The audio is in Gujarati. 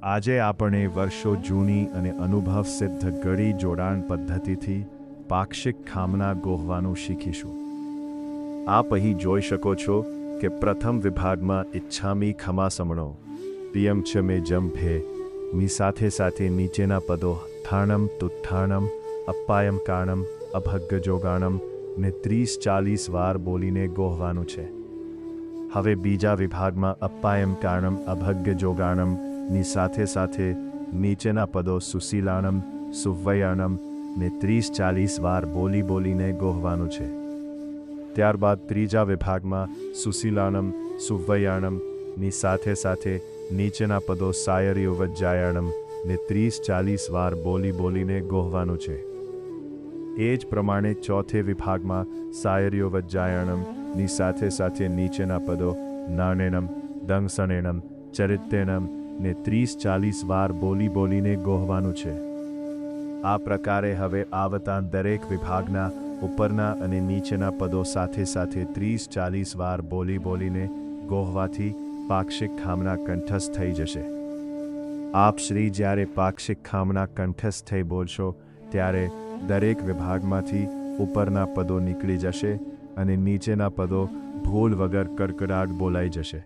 આજે આપણે વર્ષો જૂની અને અનુભવ સિદ્ધ ગળી જોડાણ પદ્ધતિથી પાક્ષિક ખામના ગોહવાનું શીખીશું. આપ અહીં જોઈ શકો છો કે પ્રથમ વિભાગમાં ઇચ્છામી ખમાસમણો પિયમ ચ મે જમ ભે મી સાથે સાથે નીચેના પદો થાણમ તુત્થાણમ અપ્પાયમ કાણમ અભગ્ગ જોગાણમ ને 30-40 વાર બોલીને ગોહવાનું છે. હવે બીજા વિભાગમાં અપ્પાયમ કાણમ અભગ્ગ જોગાણમ ની સાથે સાથે નીચેના પદો સુશીલાણમ સુવૈયાણમ ને 30-40 વાર બોલીને ગોહવાનું છે. ત્યારબાદ ત્રીજા વિભાગમાં સુશીલાણમ સુવૈયાણમ ની સાથે સાથે નીચેના પદો સાયર્યુવજ્જાયાણમ ને 30-40 વાર બોલીને ગોહવાનું છે. એ જ પ્રમાણે ચોથે વિભાગમાં સાયર્યુવજ્જાયાણમ ની સાથે સાથે નીચેના પદો નાણેણમ દંગસણેણમ ચરિત્રેણમ ને 30-40 વાર બોલીને ગોહવાનું છે. આ પ્રકારે હવે આવતા દરેક વિભાગના ઉપરના અને નીચેના પદો સાથે સાથે 30-40 વાર બોલીને ગોહવાથી પાક્ષિક ખામના કંઠસ્થ થઈ જશે. આપ શ્રી જ્યારે પાક્ષિક ખામના કંઠસ્થ થઈ બોલશો ત્યારે દરેક વિભાગમાંથી ઉપરના પદો નીકળી જશે અને નીચેના પદો ભૂલ વગર કડકડાટ બોલાઈ જશે.